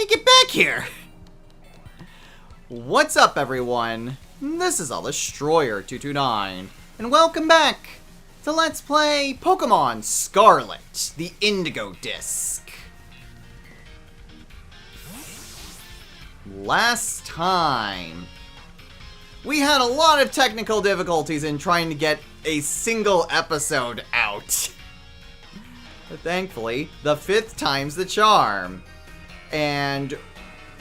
me get back here. What's up, everyone? This is Destroyer229, and welcome back to Let's Play Pokemon Scarlet, the Indigo Disc. Last time, we had a lot of technical difficulties in trying to get a single episode out. But thankfully, the 5th time's the charm. And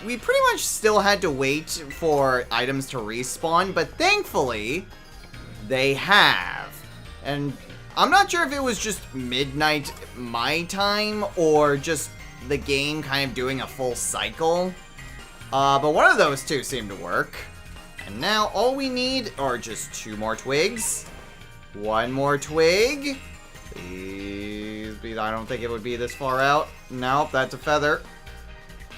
we pretty much still had to wait for items to respawn, but thankfully, they have. And I'm not sure if it was just midnight my time, or just the game kind of doing a full cycle. But one of those two seemed to work. And now all we need are just 2 more twigs. 1 more twig. Please, I don't think it would be this far out. Nope, that's a feather.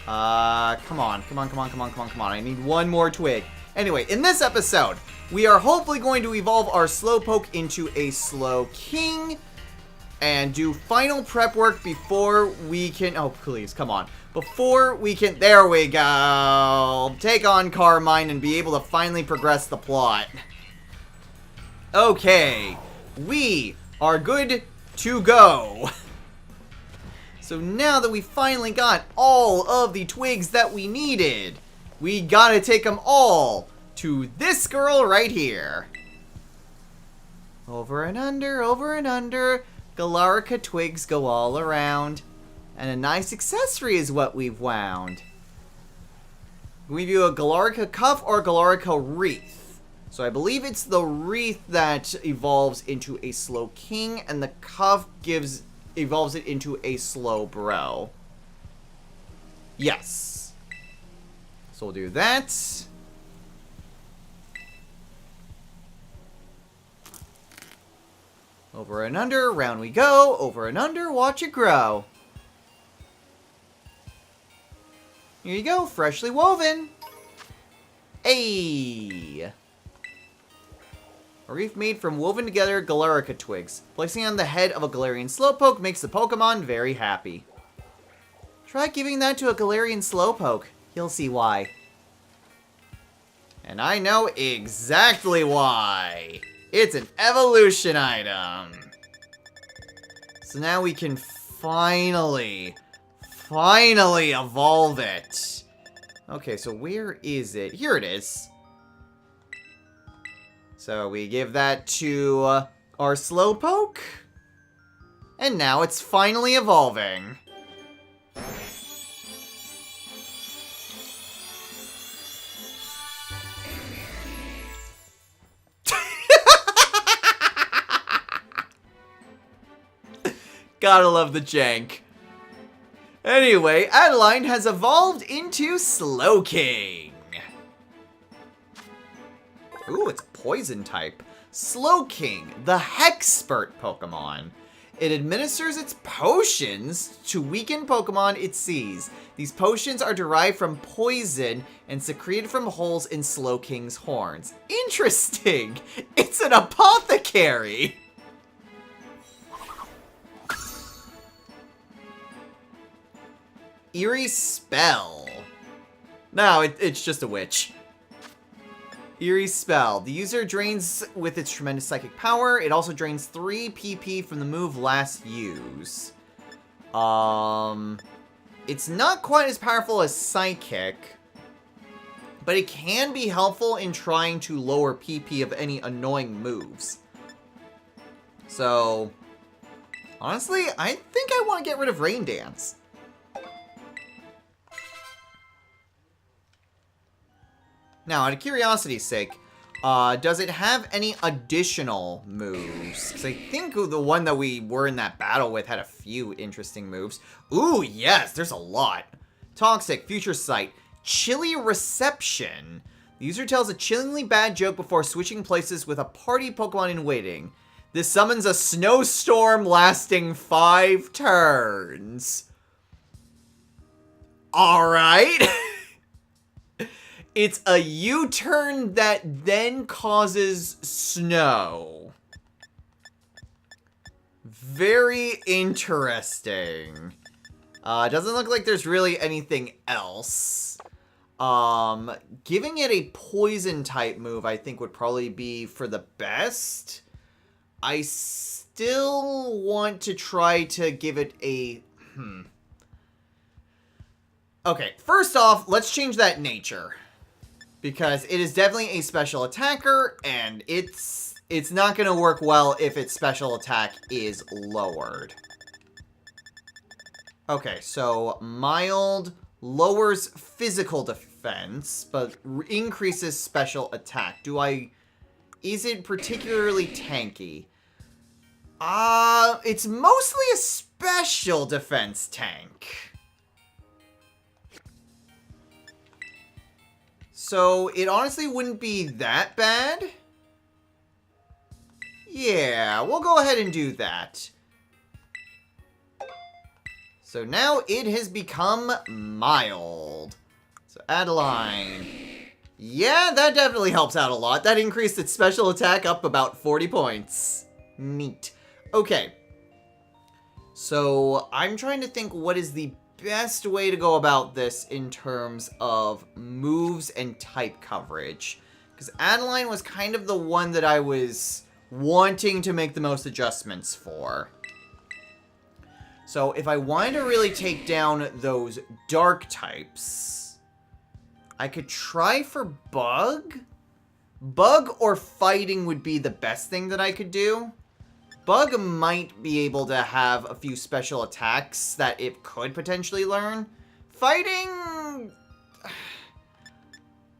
Come on. I need 1 more twig. Anyway, in this episode, we are hopefully going to evolve our Slowpoke into a Slowking and do final prep work before we can... Oh, please, come on. Before we can... There we go. Take on Carmine and be able to finally progress the plot. Okay. We are good to go. So now that we finally got all of the twigs that we needed, we gotta take them all to this girl right here. Over and under, Galarica twigs go all around. And a nice accessory is what we've wound. We do a Galarica cuff or a Galarica wreath. So I believe it's the wreath that evolves into a Slowking, and the cuff evolves it into a Slowbro. Yes. So we'll do that. Over and under, round we go. Over and under, watch it grow. Here you go, freshly woven. Ayy. A wreath made from woven together Galarica twigs. Placing it on the head of a Galarian Slowpoke makes the Pokemon very happy. Try giving that to a Galarian Slowpoke. You'll see why. And I know exactly why. It's an evolution item. So now we can finally evolve it. Okay, so where is it? Here it is. So we give that to our Slowpoke. And now it's finally evolving. Gotta love the jank. Anyway, Adeline has evolved into Slowking. Ooh, it's poison type. Slowking, the Hexpert Pokemon. It administers its potions to weaken Pokemon it sees. These potions are derived from poison and secreted from holes in Slowking's horns. Interesting! It's an apothecary! Eerie Spell. No, it's just a witch. Eerie Spell. The user drains with its tremendous psychic power. It also drains 3 PP from the move last use. It's not quite as powerful as Psychic, but it can be helpful in trying to lower PP of any annoying moves. So, honestly, I think I want to get rid of Rain Dance. Now, out of curiosity's sake, does it have any additional moves? Because I think the one that we were in that battle with had a few interesting moves. Ooh, yes, there's a lot. Toxic, Future Sight, Chilly Reception. The user tells a chillingly bad joke before switching places with a party Pokemon in waiting. This summons a snowstorm lasting 5 turns. Alright. It's a U-turn that then causes snow. Very interesting. Doesn't look like there's really anything else. Giving it a poison type move, I think would probably be for the best. I still want to try to give it a... Okay, first off, let's change that nature. Because it is definitely a special attacker, and it's not going to work well if its special attack is lowered. Okay, so mild lowers physical defense, but increases special attack. Is it particularly tanky? It's mostly a special defense tank. So it honestly wouldn't be that bad. Yeah, we'll go ahead and do that. So now it has become mild. So Adeline. Yeah, that definitely helps out a lot. That increased its special attack up about 40 points. Neat. Okay. So I'm trying to think what is the best way to go about this in terms of moves and type coverage. Because Adeline was kind of the one that I was wanting to make the most adjustments for. So if I wanted to really take down those dark types, I could try for Bug. Bug or Fighting would be the best thing that I could do. Bug might be able to have a few special attacks that it could potentially learn. Fighting...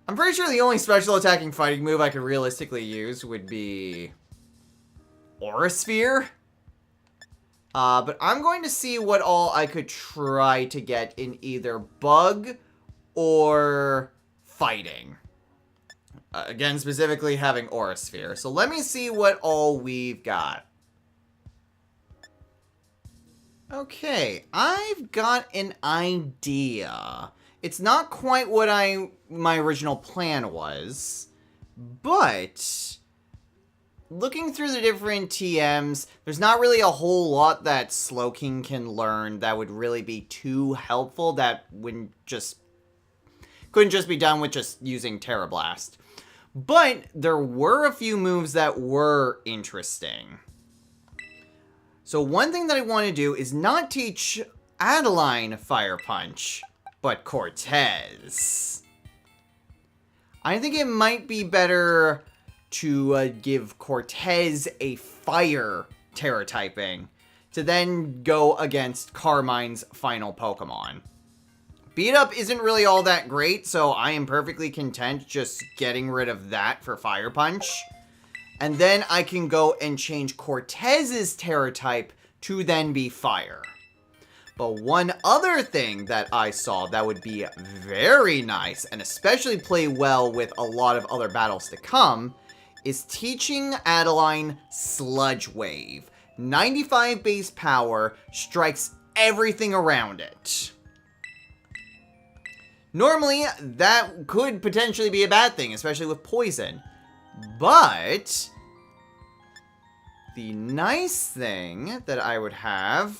I'm pretty sure the only special attacking fighting move I could realistically use would be... Aura Sphere? But I'm going to see what all I could try to get in either Bug or Fighting. Again, specifically having Aura Sphere. So let me see what all we've got. Okay, I've got an idea. It's not quite what my original plan was, but... Looking through the different TMs, there's not really a whole lot that Slowking can learn that would really be too helpful that couldn't just be done with just using Terra Blast. But there were a few moves that were interesting. So one thing that I want to do is not teach Adeline Fire Punch, but Cortez. I think it might be better to give Cortez a fire Terra typing to then go against Carmine's final Pokemon. Beat Up isn't really all that great, so I am perfectly content just getting rid of that for Fire Punch. And then I can go and change Cortez's Terra type to then be Fire. But one other thing that I saw that would be very nice, and especially play well with a lot of other battles to come, is teaching Adeline Sludge Wave. 95 base power, strikes everything around it. Normally, that could potentially be a bad thing, especially with poison. But the nice thing that I would have...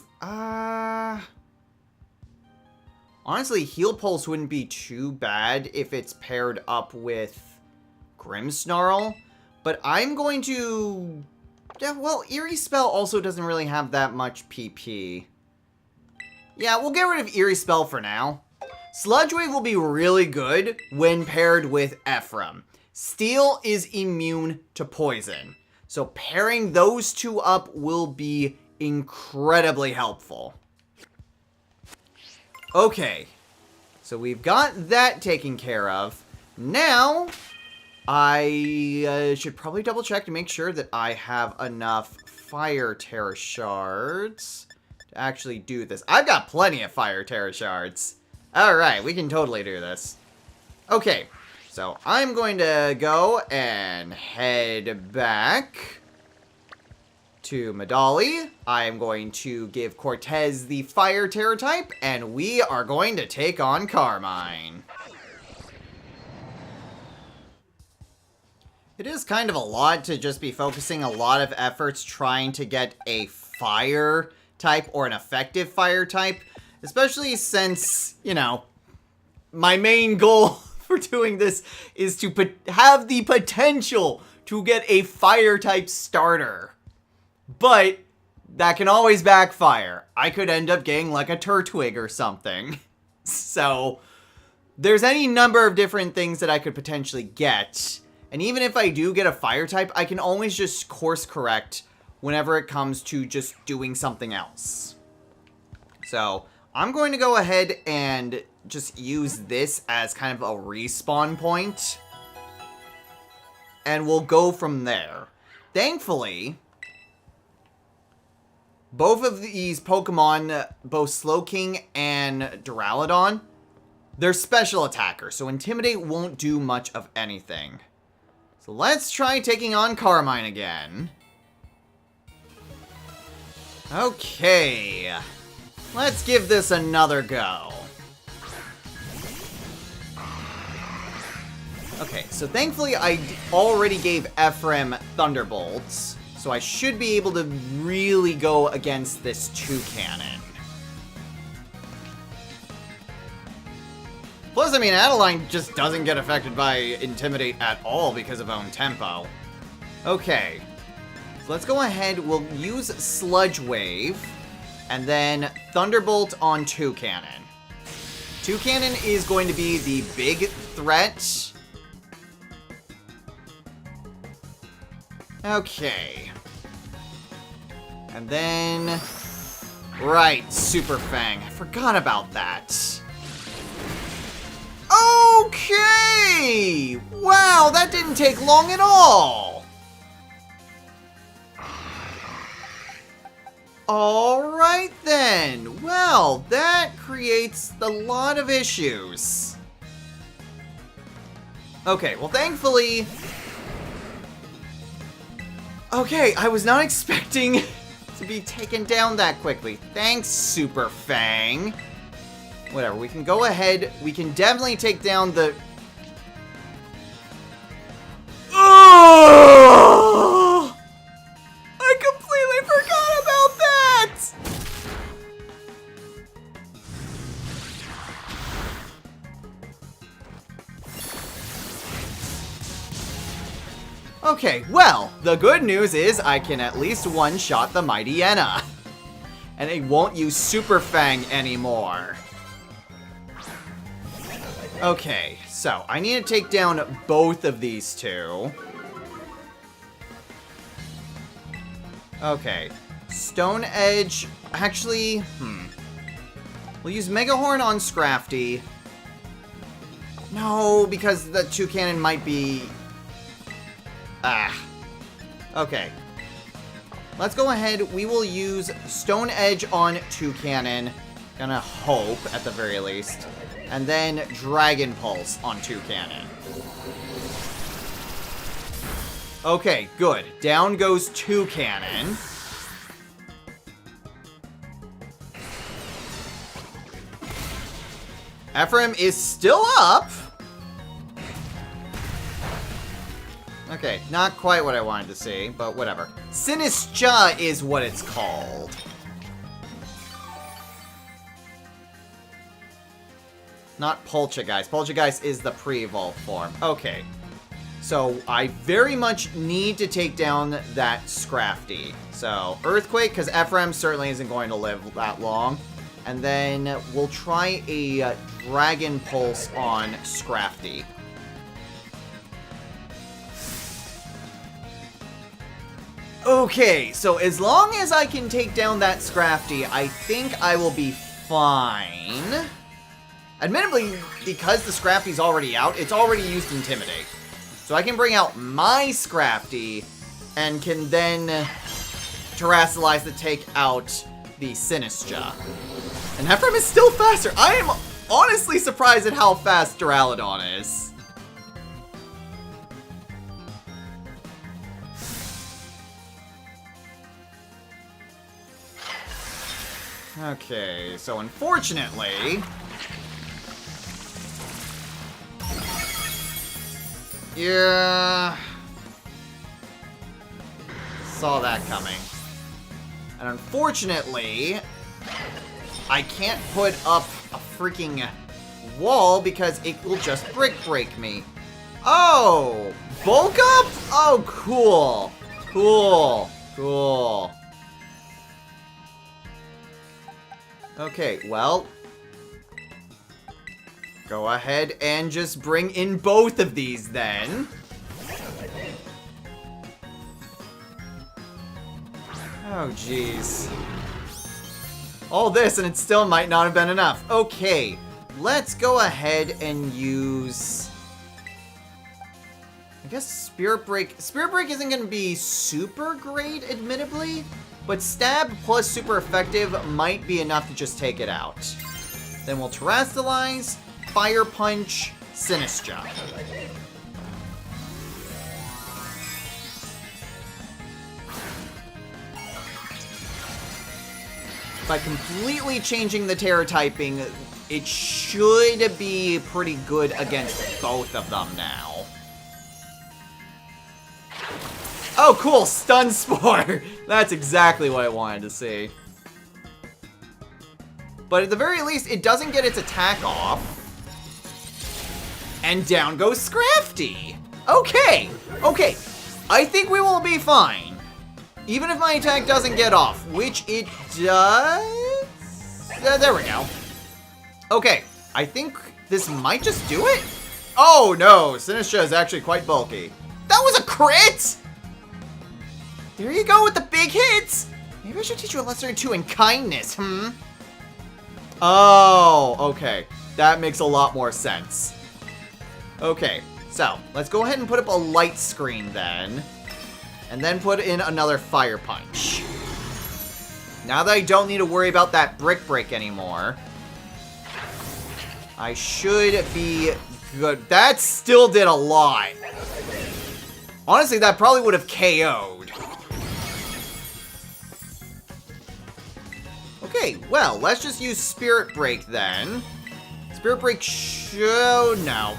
honestly, Heal Pulse wouldn't be too bad if it's paired up with Grimmsnarl. But I'm going to... Yeah, well, Eerie Spell also doesn't really have that much PP. Yeah, we'll get rid of Eerie Spell for now. Sludge Wave will be really good when paired with Ephraim. Steel is immune to poison. So pairing those two up will be incredibly helpful. Okay. So we've got that taken care of. Now... I should probably double check to make sure that I have enough Fire Terra Shards to actually do this. I've got plenty of Fire Terra Shards. Alright, we can totally do this. Okay, so I'm going to go and head back to Medali. I'm going to give Cortez the Fire Terra type, and we are going to take on Carmine. It is kind of a lot to just be focusing a lot of efforts trying to get a fire type or an effective fire type. Especially since, you know, my main goal for doing this is to have the potential to get a fire-type starter. But that can always backfire. I could end up getting like a Turtwig or something. So there's any number of different things that I could potentially get. And even if I do get a fire type, I can always just course correct whenever it comes to just doing something else. So I'm going to go ahead and just use this as kind of a respawn point. And we'll go from there. Thankfully, both of these Pokemon, both Slowking and Duraludon, they're special attackers, so Intimidate won't do much of anything. So let's try taking on Carmine again. Okay. Let's give this another go. Okay, so thankfully I already gave Ephraim Thunderbolts. So I should be able to really go against this Toucannon. Plus, I mean, Adeline just doesn't get affected by Intimidate at all because of own tempo. Okay. So let's go ahead. We'll use Sludge Wave. And then Thunderbolt on Toucannon. Toucannon is going to be the big threat. Okay. And then... Right, Super Fang. I forgot about that. Okay! Wow, that didn't take long at all! Alright then. Well, that creates a lot of issues. Okay, well thankfully... Okay, I was not expecting to be taken down that quickly. Thanks, Super Fang. Whatever, we can go ahead. We can definitely take down the... Oh! I completely forgot about that! Okay, well, the good news is I can at least one-shot the Mighty Enna. And it won't use Super Fang anymore. Okay, so I need to take down both of these two. Okay, Stone Edge, actually, we'll use Mega Horn on Scrafty. No, because the Toucannon might be... Okay. Let's go ahead. We will use Stone Edge on Toucannon. Gonna hope, at the very least. And then Dragon Pulse on Toucannon. Okay, good. Down goes Toucannon. Ephraim is still up. Okay, not quite what I wanted to see, but whatever. Sinistra is what it's called. Not Poltergeist. Poltergeist is the pre-evolved form. Okay. So, I very much need to take down that Scrafty. So, Earthquake, because Ephraim certainly isn't going to live that long. And then we'll try a Dragon Pulse on Scrafty. Okay, so as long as I can take down that Scrafty, I think I will be fine. Admittedly, because the Scrafty's already out, it's already used Intimidate. So I can bring out my Scrafty and can then Terrasilize to take out the Sinistra. And Ephraim is still faster. I am honestly surprised at how fast Duraludon is. Okay, so unfortunately... Yeah... Saw that coming. And unfortunately... I can't put up a freaking wall because it will just brick break me. Oh, bulk up? Oh, cool. Cool. Cool. Okay, well, go ahead and just bring in both of these then. Oh, jeez. All this and it still might not have been enough. Okay, let's go ahead and use... I guess Spirit Break. Spirit Break isn't going to be super great, admittedly, but Stab plus super effective might be enough to just take it out. Then we'll Terrastalize, Fire Punch, Sinistra. By completely changing the Terra typing, it should be pretty good against both of them now. Oh, cool! Stun Spore! That's exactly what I wanted to see. But at the very least, it doesn't get its attack off. And down goes Scrafty! Okay! Okay. I think we will be fine. Even if my attack doesn't get off, which it does... there we go. Okay. I think this might just do it? Oh, no! Sinistra is actually quite bulky. That was a crit! There you go with the big hits! Maybe I should teach you a lesson or two in kindness, Oh, okay. That makes a lot more sense. Okay, so, let's go ahead and put up a light screen then. And then put in another Fire Punch. Now that I don't need to worry about that Brick Break anymore, I should be good. That still did a lot. Honestly, that probably would have KO'd. Okay, well, let's just use Spirit Break then. Spirit Break no.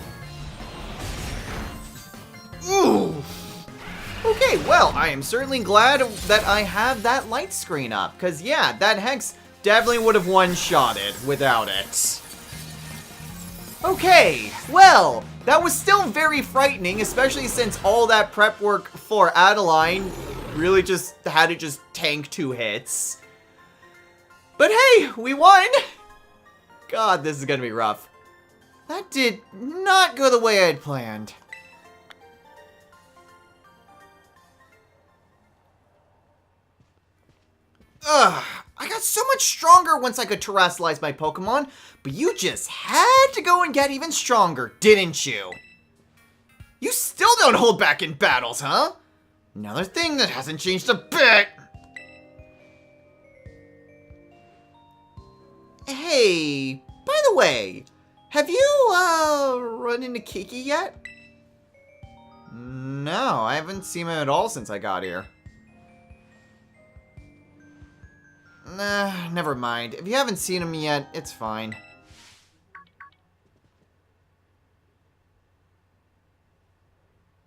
Ooh. Okay, well, I am certainly glad that I have that light screen up. Because, yeah, that Hex definitely would have one-shotted without it. Okay, well, that was still very frightening, especially since all that prep work for Adeline really just had to just tank 2 hits. But hey, we won! God, this is gonna be rough. That did not go the way I had planned. Ugh, I got so much stronger once I could Terrastalize my Pokemon, but you just had to go and get even stronger, didn't you? You still don't hold back in battles, huh? Another thing that hasn't changed a bit. Hey, by the way, have you, run into Kiki yet? No, I haven't seen him at all since I got here. Nah, never mind. If you haven't seen him yet, it's fine.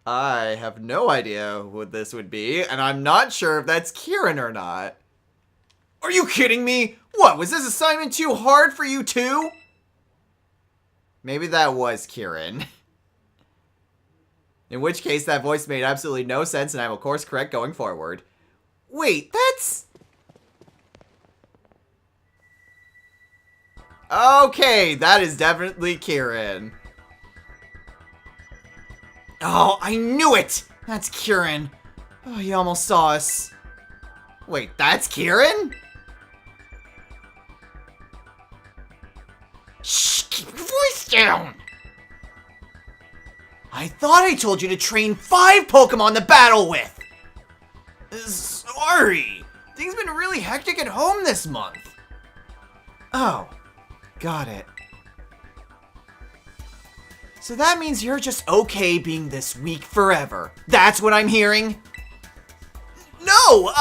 I have no idea what this would be, and I'm not sure if that's Kieran or not. Are you kidding me? What, was this assignment too hard for you too? Maybe that was Kieran. In which case, that voice made absolutely no sense, and I'm of course correct going forward. Wait, that's... Okay, that is definitely Kieran. Oh, I knew it! That's Kieran. Oh, he almost saw us. Wait, that's Kieran? Shh, keep your voice down! I thought I told you to train 5 Pokemon to battle with! Sorry. Things have been really hectic at home this month. Oh, got it. So that means you're just okay being this weak forever. That's what I'm hearing? No,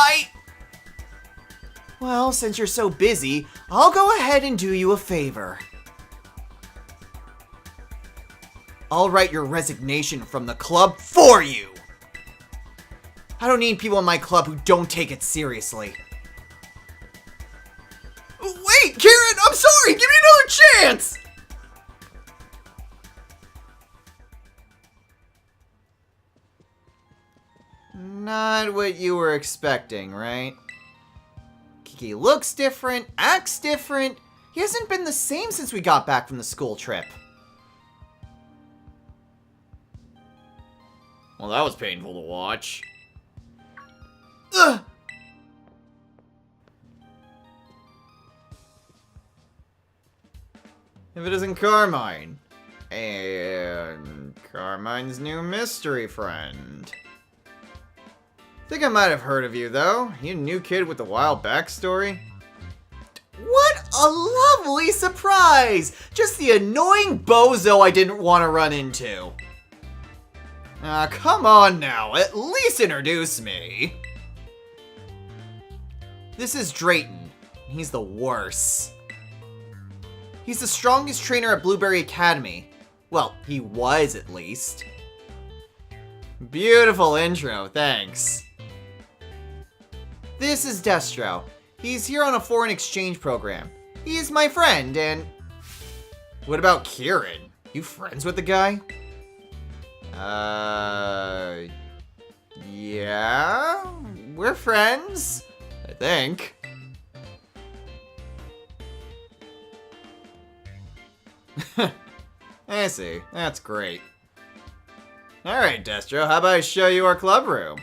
Well, since you're so busy, I'll go ahead and do you a favor. I'll write your resignation from the club for you. I don't need people in my club who don't take it seriously. Wait, Kieran! sorry! Give me another chance! Not what you were expecting, right? Kiki looks different, acts different. He hasn't been the same since we got back from the school trip. Well, that was painful to watch. Ugh! If it isn't Carmine. And Carmine's new mystery friend. Think I might have heard of you, though. You new kid with the wild backstory? What a lovely surprise! Just the annoying bozo I didn't want to run into. Come on now. At least introduce me. This is Drayton. He's the worst. He's the strongest trainer at Blueberry Academy. Well, he was at least. Beautiful intro, thanks. This is Destro. He's here on a foreign exchange program. He's my friend, and... What about Kieran? You friends with the guy? Yeah? We're friends? I think. I see. That's great. Alright, Destro, how about I show you our club room?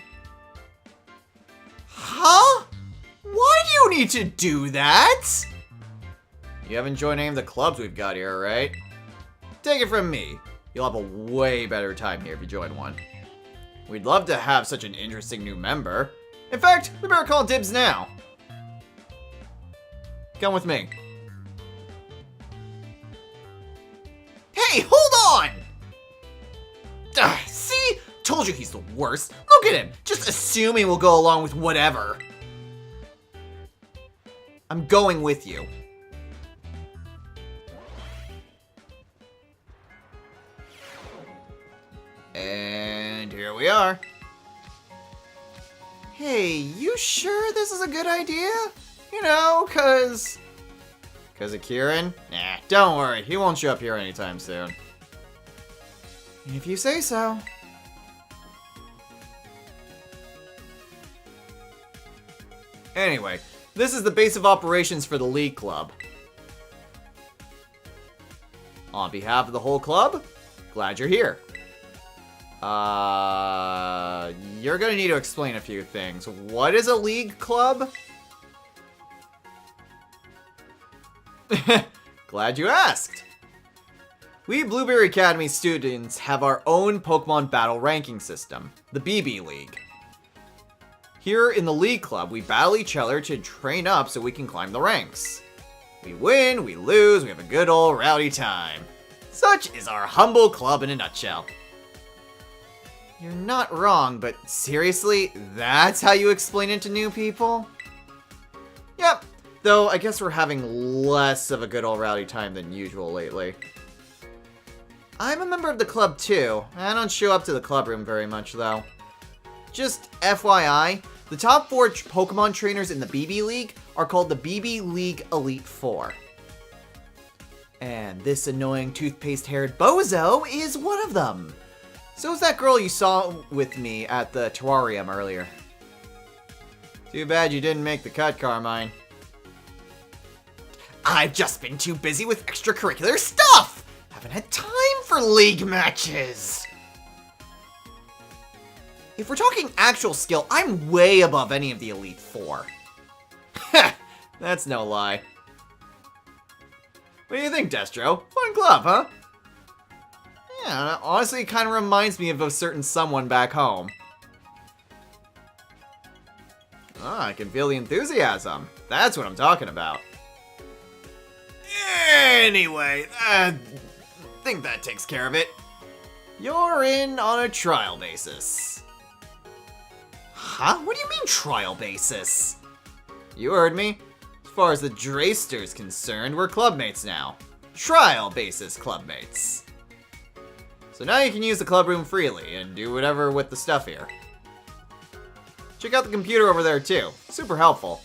Huh? Why do you need to do that? You haven't joined any of the clubs we've got here, right? Take it from me. You'll have a way better time here if you join one. We'd love to have such an interesting new member. In fact, we better call dibs now. Come with me. Hey, hold on! See? Told you he's the worst. Look at him, just assuming we'll go along with whatever. I'm going with you. And here we are. Hey, you sure this is a good idea? You know, cause of Kieran? Nah, don't worry, he won't show up here anytime soon. If you say so. Anyway, this is the base of operations for the League Club. On behalf of the whole club, glad you're here. You're gonna need to explain a few things. What is a League Club? Glad you asked. We Blueberry Academy students have our own Pokemon battle ranking system, the BB League. Here in the League Club, we battle each other to train up so we can climb the ranks. We win, we lose, we have a good old rowdy time. Such is our humble club in a nutshell. You're not wrong, but seriously, that's how you explain it to new people? Yep, though I guess we're having less of a good old rowdy time than usual lately. I'm a member of the club too. I don't show up to the club room very much though. Just FYI, the top 4 Pokemon trainers in the BB League are called the BB League Elite Four. And this annoying toothpaste-haired bozo is one of them. So is that girl you saw with me at the terrarium earlier. Too bad you didn't make the cut, Carmine. I've just been too busy with extracurricular stuff! Haven't had time for league matches! If we're talking actual skill, I'm way above any of the Elite Four. Heh, that's no lie. What do you think, Destro? Fun club, huh? Yeah, honestly, it kind of reminds me of a certain someone back home. I can feel the enthusiasm. That's what I'm talking about. Anyway, I think that takes care of it. You're in on a trial basis. Huh? What do you mean trial basis? You heard me. As far as the Drayster's concerned, we're clubmates now. Trial basis clubmates. So now you can use the club room freely and do whatever with the stuff here. Check out the computer over there too. Super helpful.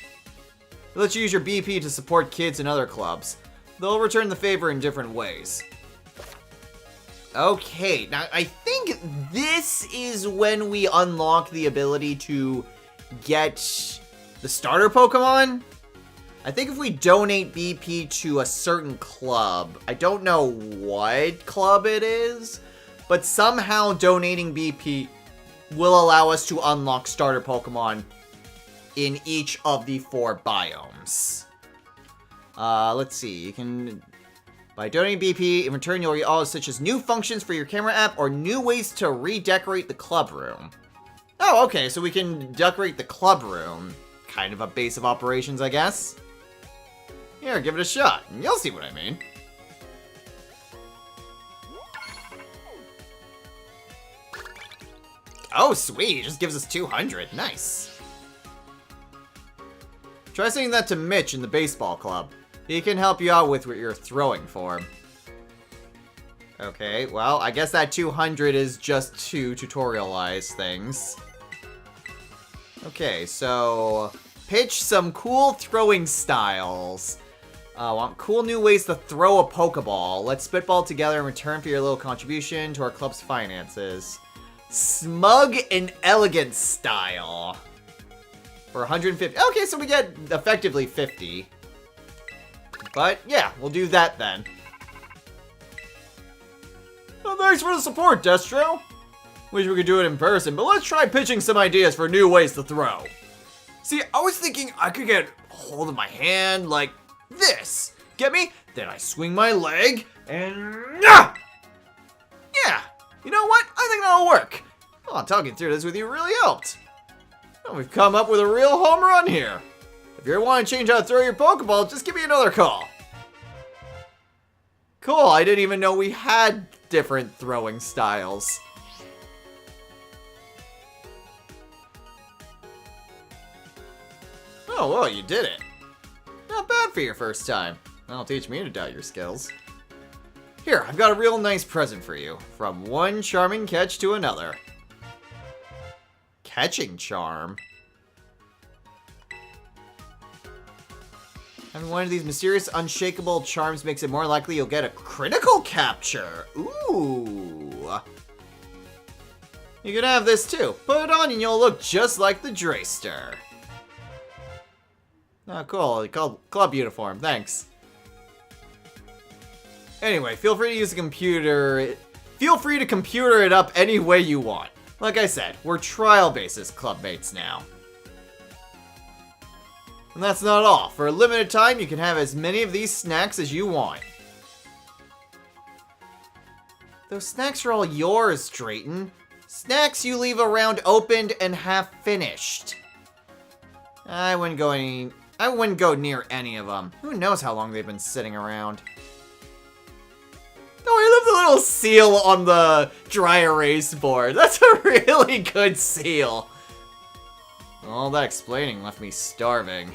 It lets you use your BP to support kids in other clubs. they'll return the favor in different ways. Okay, now I think this is when we unlock the ability to get the starter Pokemon. I think if we donate BP to a certain club, I don't know what club it is, but somehow donating BP will allow us to unlock starter Pokemon in each of the 4 biomes. Let's see, you can... By donating BP, in return you'll get all such as new functions for your camera app or new ways to redecorate the club room. Oh, okay, so we can decorate the club room. Kind of a base of operations, I guess. Here, give it a shot, and you'll see what I mean. Oh, sweet, it just gives us 200. Nice. Try saying that to Mitch in the baseball club. He can help you out with what you're throwing for him. Okay, well, I guess that 200 is just to tutorialize things. Okay, so... pitch some cool throwing styles. Want cool new ways to throw a Pokeball. Let's spitball together in return for your little contribution to our club's finances. Smug and elegant style. For 150. Okay, so we get effectively 50. But, yeah, we'll do that then. Well, thanks for the support, Destro. Wish we could do it in person, but let's try pitching some ideas for new ways to throw. See, I was thinking I could get a hold of my hand like this. Get me? Then I swing my leg, and... yeah! You know what? I think that'll work. Oh, talking through this with you really helped. Well, we've come up with a real home run here. If you ever want to change how to throw your Pokeball, just give me another call. Cool, I didn't even know we had different throwing styles. Oh, well, you did it. Not bad for your first time. That'll teach me to doubt your skills. Here, I've got a real nice present for you. From one charming catch to another. Catching charm? Having one of these mysterious, unshakable charms makes it more likely you'll get a critical capture. Ooh. You can have this too. Put it on and you'll look just like the Drayster. Oh, cool. Club uniform. Thanks. Anyway, feel free to use the computer. Feel free to computer it up any way you want. Like I said, we're trial basis clubmates now. And that's not all. For a limited time, you can have as many of these snacks as you want. Those snacks are all yours, Drayton. Snacks you leave around opened and half finished. I wouldn't go near any of them. Who knows how long they've been sitting around. Oh, I love the little seal on the dry erase board. That's a really good seal. All that explaining left me starving.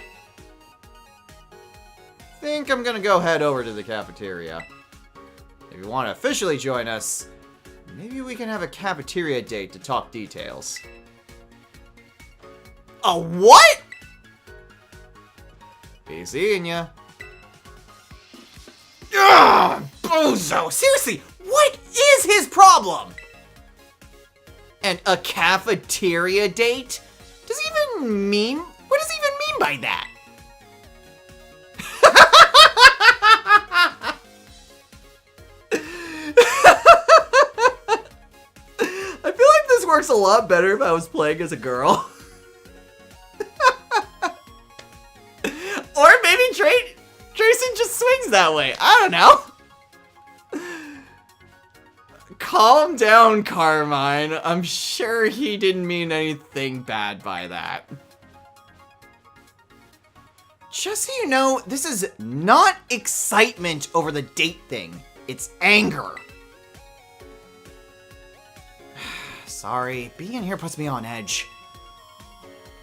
Think I'm gonna go head over to the cafeteria. If you want to officially join us, maybe we can have a cafeteria date to talk details. A what? Be seeing ya. Ugh, bozo! Seriously, what is his problem? And a cafeteria date? What does he even mean by that? I feel like this works a lot better if I was playing as a girl. Or maybe Trayson just swings that way. I don't know. Calm down, Carmine. I'm sure he didn't mean anything bad by that. Just so you know, this is not excitement over the date thing. It's anger. Sorry, being here puts me on edge.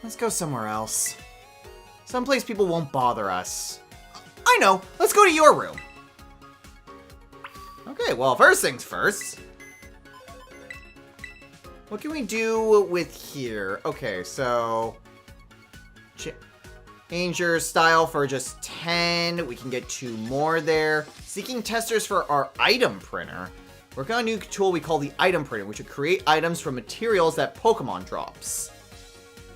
Let's go somewhere else. Someplace people won't bother us. I know, let's go to your room. Okay, well, first things first. What can we do with here? Okay, so... Change your style for just 10. We can get 2 more there. Seeking testers for our item printer. Working on a new tool we call the item printer, which would create items from materials that Pokemon drops.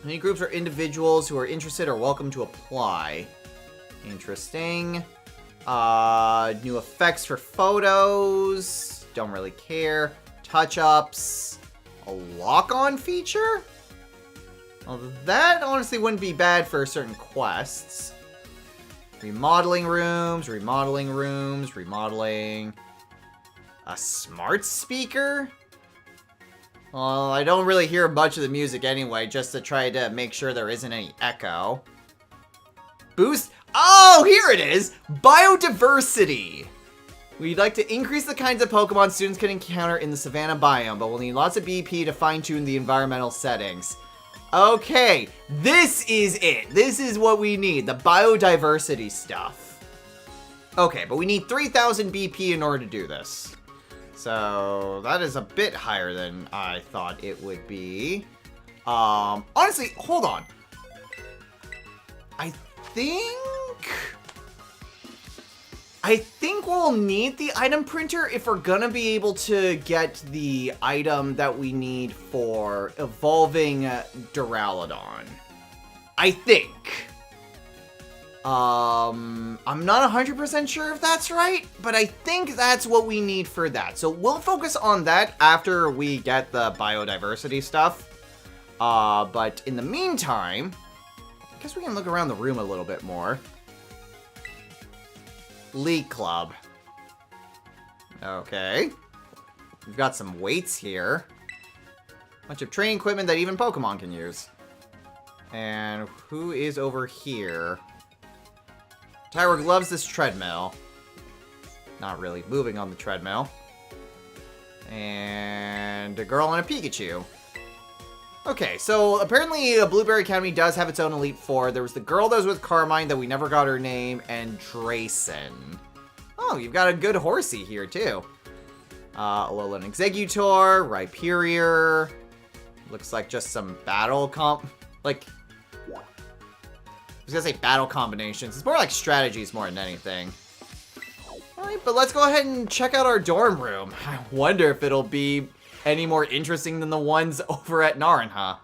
Any groups or individuals who are interested are welcome to apply. Interesting. New effects for photos. Don't really care. Touch-ups. A lock-on feature? Well, that honestly wouldn't be bad for certain quests. Remodeling rooms, remodeling rooms, remodeling. A smart speaker? Well, I don't really hear much of the music anyway, just to try to make sure there isn't any echo. Boost. Oh, here it is! Biodiversity! We'd like to increase the kinds of Pokemon students can encounter in the Savannah biome, but we'll need lots of BP to fine-tune the environmental settings. Okay, this is it. This is what we need, the biodiversity stuff. Okay, but we need 3,000 BP in order to do this. So, that is a bit higher than I thought it would be. Honestly, hold on. I think we'll need the item printer if we're gonna be able to get the item that we need for evolving Duraludon. I think. I'm not 100% sure if that's right, but I think that's what we need for that. So we'll focus on that after we get the biodiversity stuff. But in the meantime, I guess we can look around the room a little bit more. League Club. Okay. We've got some weights here. Bunch of training equipment that even Pokemon can use. And who is over here? Tyrug loves this treadmill. Not really moving on the treadmill. And a girl and a Pikachu. Okay, so apparently Blueberry Academy does have its own Elite Four. There was the girl that was with Carmine that we never got her name, and Drayson. Oh, you've got a good horsey here, too. Alolan Exeggutor, Rhyperior. Looks like just some battle like, I was gonna say battle combinations. It's more like strategies more than anything. Alright, but let's go ahead and check out our dorm room. I wonder if it'll be any more interesting than the ones over at Narinha.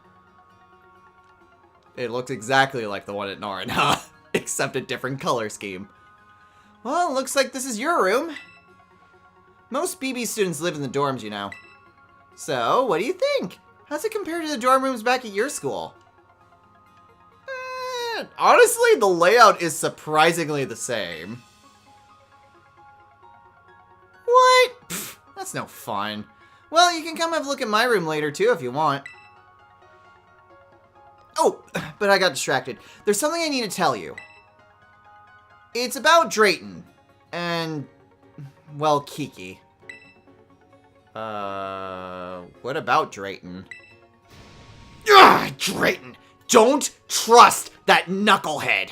It looks exactly like the one at Narinha, except a different color scheme. Well, it looks like this is your room. Most BB students live in the dorms, you know. So, what do you think? How's it compared to the dorm rooms back at your school? Honestly, the layout is surprisingly the same. What? Pfft, that's no fun. Well, you can come have a look at my room later, too, if you want. Oh, but I got distracted. There's something I need to tell you. It's about Drayton. And, well, Kiki. What about Drayton? Ugh, Drayton! Don't trust that knucklehead!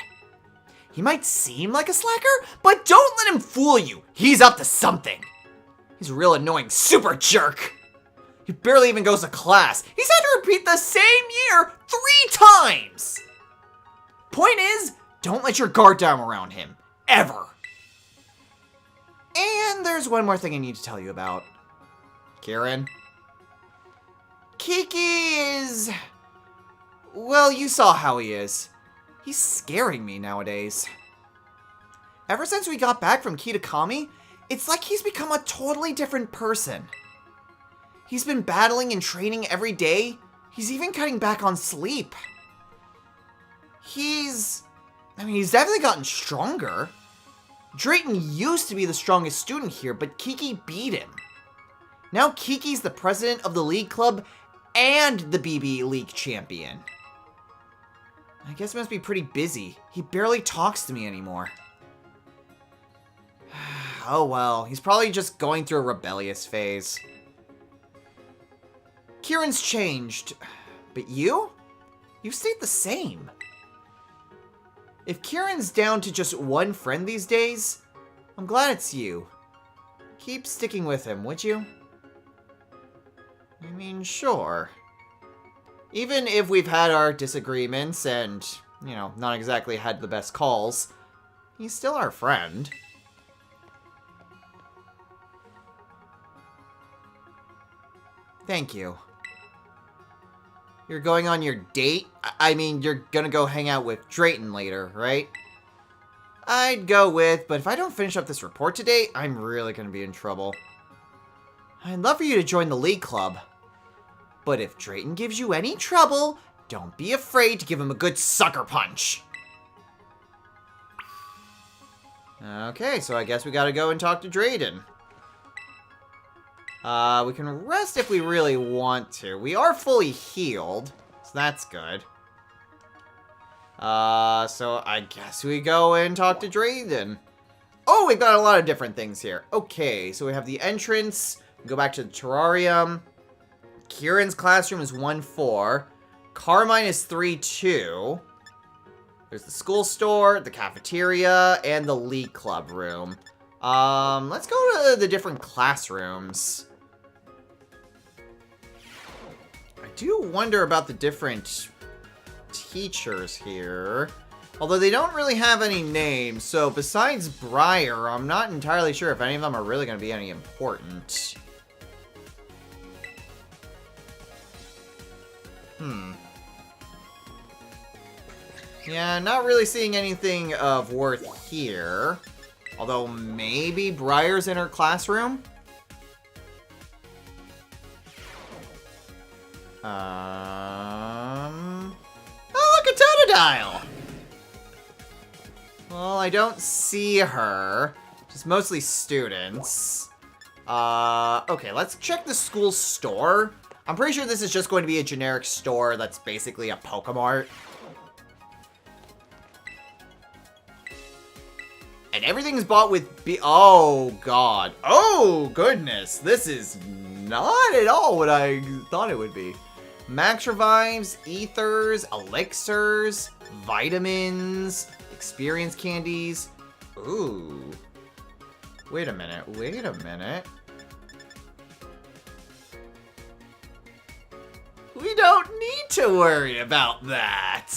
He might seem like a slacker, but don't let him fool you. He's up to something. He's a real annoying super jerk. He barely even goes to class. He's had to repeat the same year 3 times. Point is, don't let your guard down around him. Ever. And there's one more thing I need to tell you about. Kieran. Kiki is... well, you saw how he is. He's scaring me nowadays. Ever since we got back from Kitakami, it's like he's become a totally different person. He's been battling and training every day. He's even cutting back on sleep. He's definitely gotten stronger. Drayton used to be the strongest student here, but Kiki beat him. Now Kiki's the president of the League Club and the BB League champion. I guess he must be pretty busy. He barely talks to me anymore. Oh well, he's probably just going through a rebellious phase. Kieran's changed, but you? You stayed the same. If Kieran's down to just one friend these days, I'm glad it's you. Keep sticking with him, would you? I mean, sure. Even if we've had our disagreements and you know, not exactly had the best calls, he's still our friend. Thank you. You're going on your date? I mean, you're gonna go hang out with Drayton later, right? I'd go with, but if I don't finish up this report today, I'm really gonna be in trouble. I'd love for you to join the League Club. But if Drayton gives you any trouble, don't be afraid to give him a good sucker punch. Okay, so I guess we gotta go and talk to Drayton. We can rest if we really want to. We are fully healed, so that's good. So I guess we go and talk to Drayton. Oh, we've got a lot of different things here. Okay, so we have the entrance. We go back to the terrarium. Kieran's classroom is 1-4. Carmine is 3-2. There's the school store, the cafeteria, and the League Club room. Let's go to the different classrooms. I do wonder about the different teachers here. Although they don't really have any names, so besides Briar, I'm not entirely sure if any of them are really going to be any important. Yeah, not really seeing anything of worth here. Although maybe Briar's in her classroom? Oh, look, a Totodile! Well, I don't see her. Just mostly students. Okay, let's check the school store. I'm pretty sure this is just going to be a generic store that's basically a Pokemart. And everything's bought with oh, God. Oh, goodness. This is not at all what I thought it would be. Max Revives, Ethers, Elixirs, Vitamins, Experience Candies. Ooh. Wait a minute. Wait a minute. We don't need to worry about that.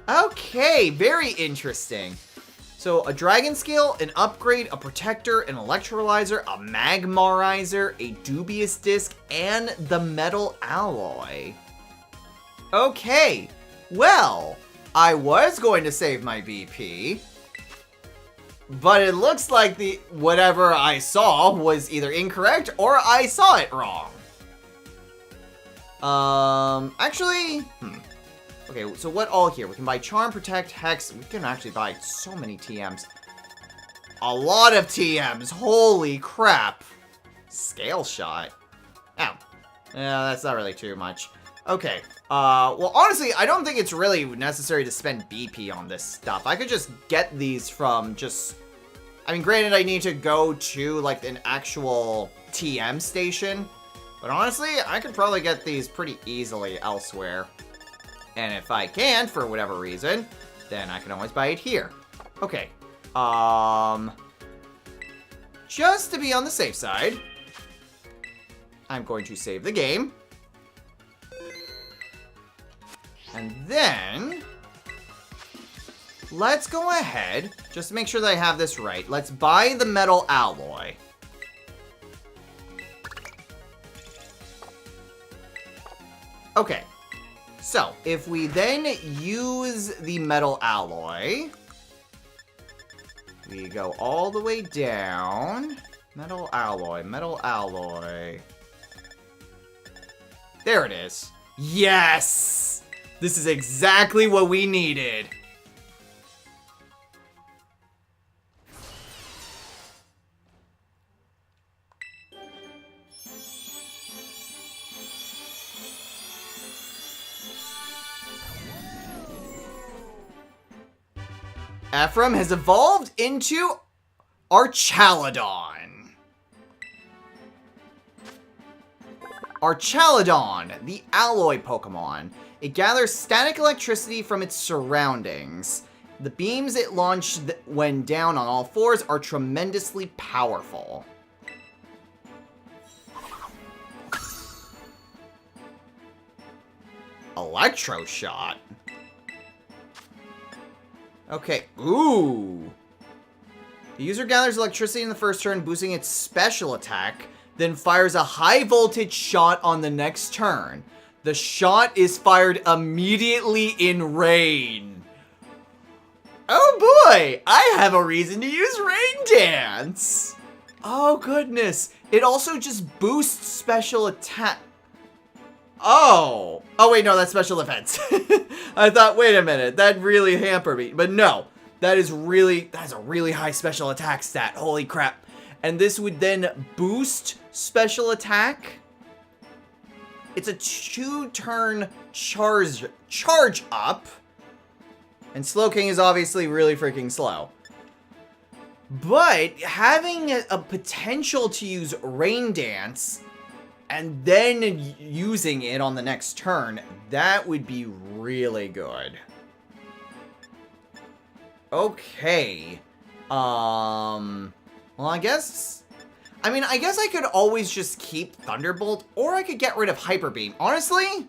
Okay, very interesting. So, a Dragon Scale, an Upgrade, a Protector, an Electrolyzer, a Magmarizer, a Dubious Disc, and the Metal Alloy. Okay, well, I was going to save my BP, but it looks like the whatever I saw was either incorrect or I saw it wrong. Actually, Okay, so what all here? We can buy Charm, Protect, Hex. We can actually buy so many TMs. A lot of TMs. Holy crap. Scale Shot. Oh. Yeah, that's not really too much. Okay. Well, honestly, I don't think it's really necessary to spend BP on this stuff. I could just get these from just... I mean, granted, I need to go to, like, an actual TM station. But honestly, I could probably get these pretty easily elsewhere. And if I can't, for whatever reason, then I can always buy it here. Okay. Just to be on the safe side, I'm going to save the game. And then, let's go ahead, just to make sure that I have this right. Let's buy the Metal Alloy. Okay. So, if we then use the Metal Alloy, we go all the way down. Metal Alloy, Metal Alloy. There it is. Yes! This is exactly what we needed. Ephraim has evolved into Archaladon. Archaladon, the alloy Pokemon. It gathers static electricity from its surroundings. The beams it launched when down on all fours are tremendously powerful. Electro Shot. Okay. Ooh. The user gathers electricity in the first turn, boosting its special attack, then fires a high voltage shot on the next turn. The shot is fired immediately in rain. Oh boy, I have a reason to use Rain Dance. Oh goodness, it also just boosts special attack. Oh wait, no, that's special defense. I thought, wait a minute, that really hampered me. But no, that's a really high special attack stat, holy crap. And this would then boost special attack. It's a 2-turn charge up. And Slowking is obviously really freaking slow. But having a potential to use Rain Dance and then using it on the next turn, that would be really good. Okay. Well, I guess I could always just keep Thunderbolt, or I could get rid of Hyper Beam. Honestly,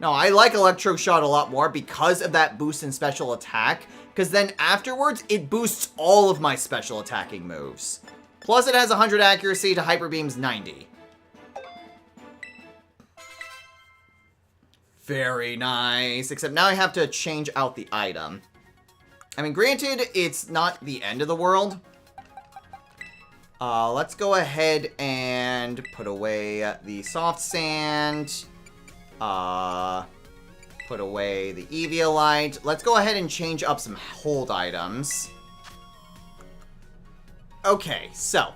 no, I like Electro Shot a lot more because of that boost in special attack, because then afterwards, it boosts all of my special attacking moves. Plus, it has 100 accuracy to Hyper Beam's 90. Very nice, except now I have to change out the item. I mean, granted, it's not the end of the world. Let's go ahead and put away the soft sand. Put away the Eviolite. Let's go ahead and change up some hold items. Okay, so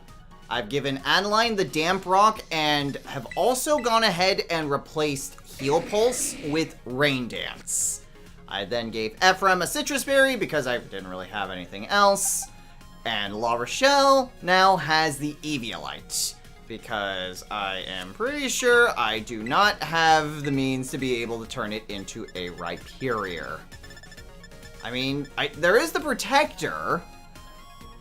I've given Adeline the Damp Rock and have also gone ahead and replaced Heal Pulse with Rain Dance. I then gave Ephraim a Citrus Berry because I didn't really have anything else. And La Rochelle now has the Eviolite, because I am pretty sure I do not have the means to be able to turn it into a Rhyperior. I mean, there is the Protector,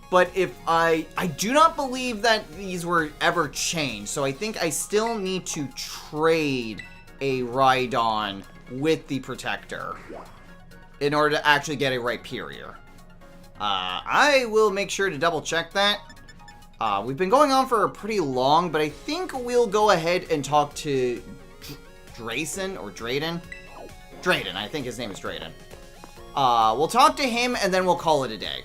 but if I do not believe that these were ever changed, so I think I still need to trade a Rhydon with the Protector in order to actually get a Rhyperior. I will make sure to double check that. We've been going on for pretty long, but I think we'll go ahead and talk to Drayson or Drayden. Drayden, I think his name is Drayden. We'll talk to him and then we'll call it a day.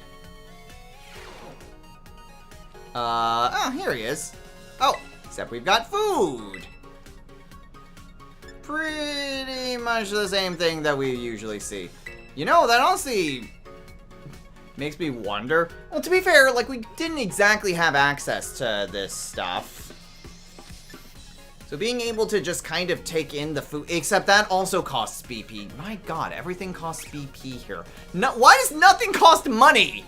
Oh, here he is. Oh, except we've got food. Pretty much the same thing that we usually see. You know, that honestly makes me wonder. Well, to be fair, like, we didn't exactly have access to this stuff. So being able to just kind of take in the food, except that also costs BP. My god, everything costs BP here. No, why does nothing cost money?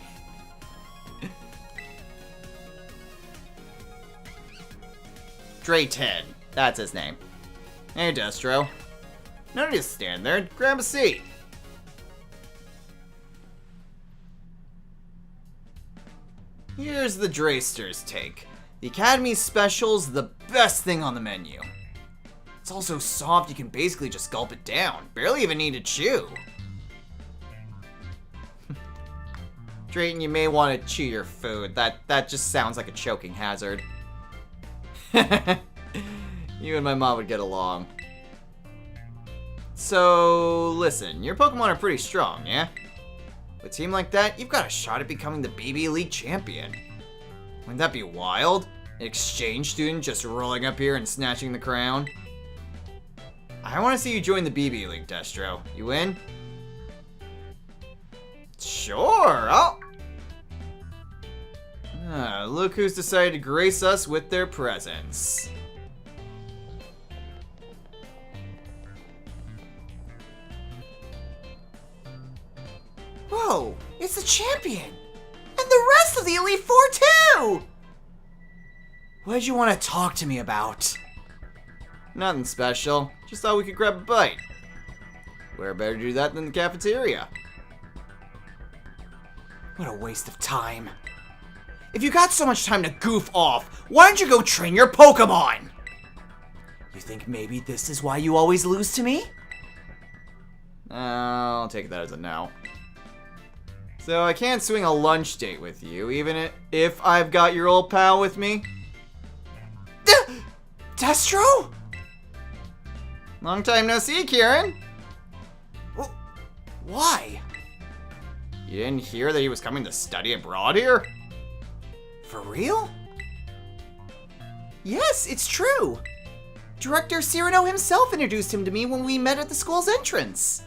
Drayton, that's his name. Hey, Destro. No need to stand there, grab a seat. Here's the Drayster's take. The Academy Special's the best thing on the menu. It's also soft, you can basically just gulp it down. Barely even need to chew. Drayton, you may want to chew your food. That just sounds like a choking hazard. You and my mom would get along. So, listen, your Pokemon are pretty strong, yeah? With a team like that, you've got a shot at becoming the BB League champion. Wouldn't that be wild? An exchange student just rolling up here and snatching the crown? I want to see you join the BB League, Destro. You in? Sure, look who's decided to grace us with their presence. Whoa, it's the champion! And the rest of the Elite Four, too! What did you want to talk to me about? Nothing special. Just thought we could grab a bite. Where better to do that than the cafeteria? What a waste of time. If you got so much time to goof off, why don't you go train your Pokemon? You think maybe this is why you always lose to me? I'll take that as a no. So I can't swing a lunch date with you, even if I've got your old pal with me. Destro? Long time no see, Kieran. Why? You didn't hear that he was coming to study abroad here? For real? Yes, it's true. Director Cyrano himself introduced him to me when we met at the school's entrance.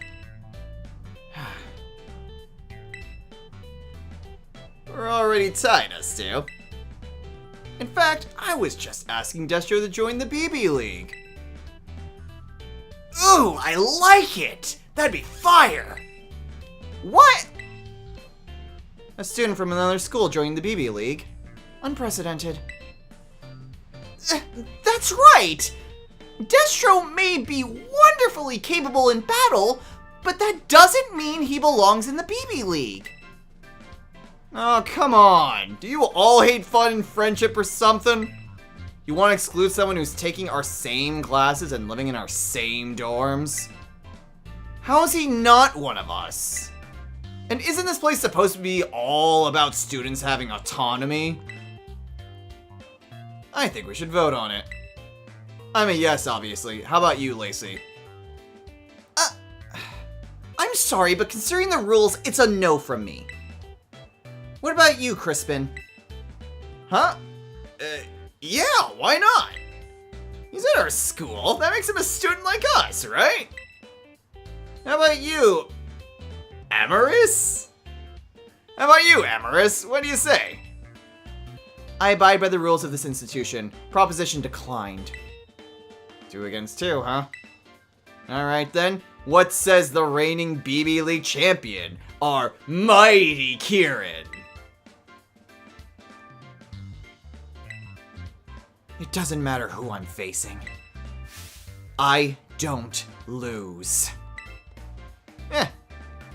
We're already tied, us two. In fact, I was just asking Destro to join the BB League. Ooh, I like it! That'd be fire! What? A student from another school joined the BB League. Unprecedented. That's right! Destro may be wonderfully capable in battle, but that doesn't mean he belongs in the BB League. Oh, come on. Do you all hate fun and friendship or something? You want to exclude someone who's taking our same classes and living in our same dorms? How is he not one of us? And isn't this place supposed to be all about students having autonomy? I think we should vote on it. I'm a yes, obviously. How about you, Lacey? I'm sorry, but considering the rules, it's a no from me. What about you, Crispin? Huh? Yeah, why not? He's at our school. That makes him a student like us, right? How about you, Amaris? How about you, Amaris? What do you say? I abide by the rules of this institution. Proposition declined. 2 against 2, huh? Alright then. What says the reigning BB League champion, our mighty Kieran? It doesn't matter who I'm facing. I don't lose.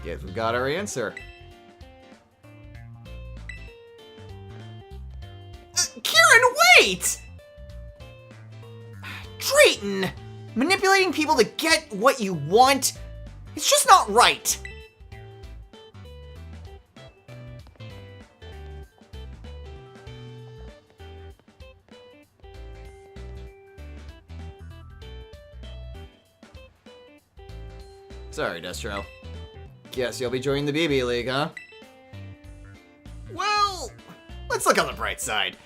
Guess we got our answer. Kieran, wait! Drayton! Manipulating people to get what you want, it's just not right. Sorry, Destro. Guess you'll be joining the BB League, huh? Well, let's look on the bright side.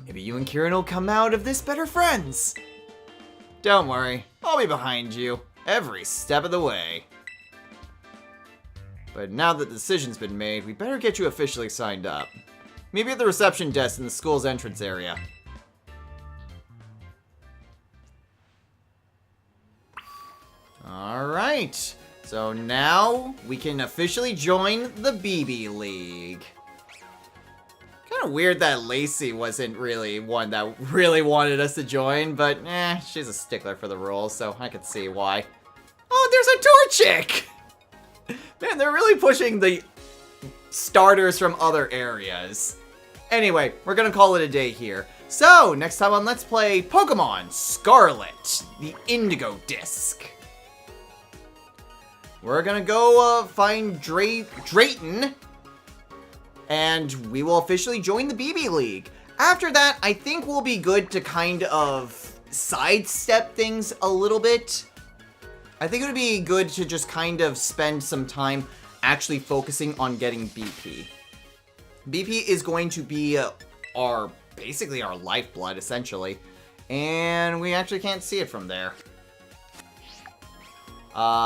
Maybe you and Kieran will come out of this better friends. Don't worry, I'll be behind you every step of the way. But now that the decision's been made, we better get you officially signed up. Maybe at the reception desk in the school's entrance area. Alright. So now we can officially join the BB League. Kind of weird that Lacey wasn't really one that really wanted us to join, but she's a stickler for the rules, so I could see why. Oh, there's a door chick! Man, they're really pushing the starters from other areas. Anyway, we're gonna call it a day here. So, next time on Let's Play Pokemon Scarlet, the Indigo Disc. We're gonna go find Drayton, and we will officially join the BB League. After that, I think we'll be good to kind of sidestep things a little bit. I think it would be good to just kind of spend some time actually focusing on getting BP. BP is going to be basically our lifeblood, essentially. And we actually can't see it from there.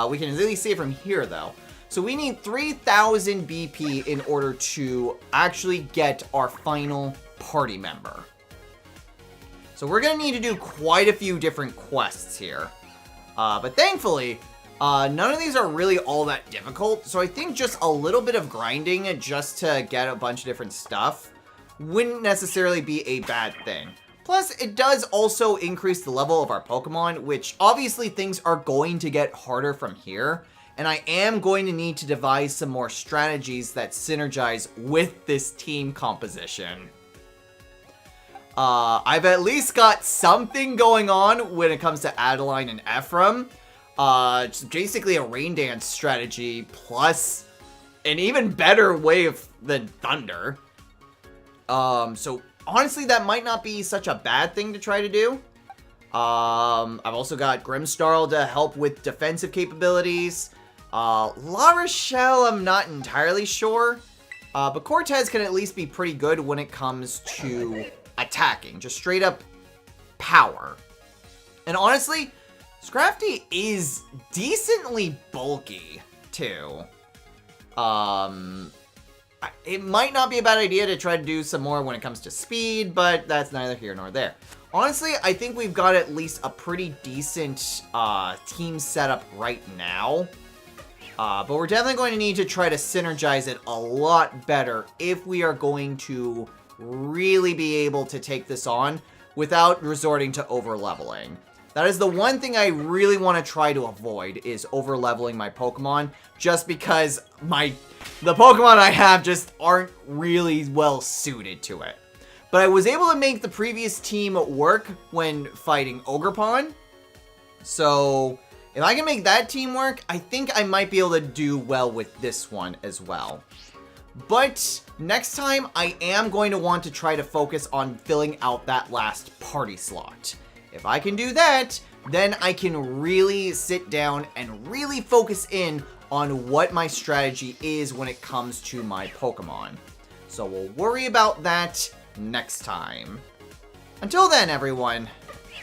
We can really see it from here, though. So we need 3,000 BP in order to actually get our final party member. So we're going to need to do quite a few different quests here. But thankfully, none of these are really all that difficult. So I think just a little bit of grinding just to get a bunch of different stuff wouldn't necessarily be a bad thing. Plus, it does also increase the level of our Pokemon, which obviously things are going to get harder from here. And I am going to need to devise some more strategies that synergize with this team composition. I've at least got something going on when it comes to Adeline and Ephraim. It's basically a rain dance strategy plus an even better wave than Thunder. So honestly, that might not be such a bad thing to try to do. I've also got Grimmsnarl to help with defensive capabilities. La Rochelle, I'm not entirely sure. But Cortez can at least be pretty good when it comes to attacking. Just straight up power. And honestly, Scrafty is decently bulky, too. It might not be a bad idea to try to do some more when it comes to speed, but that's neither here nor there. Honestly, I think we've got at least a pretty decent team setup right now. But we're definitely going to need to try to synergize it a lot better if we are going to really be able to take this on without resorting to over-leveling. That is the one thing I really want to try to avoid, is over-leveling my Pokemon, just because the Pokemon I have just aren't really well suited to it. But I was able to make the previous team work when fighting Ogerpon, so if I can make that team work, I think I might be able to do well with this one as well. But next time, I am going to want to try to focus on filling out that last party slot. If I can do that, then I can really sit down and really focus in on what my strategy is when it comes to my Pokemon. So we'll worry about that next time. Until then, everyone,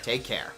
take care.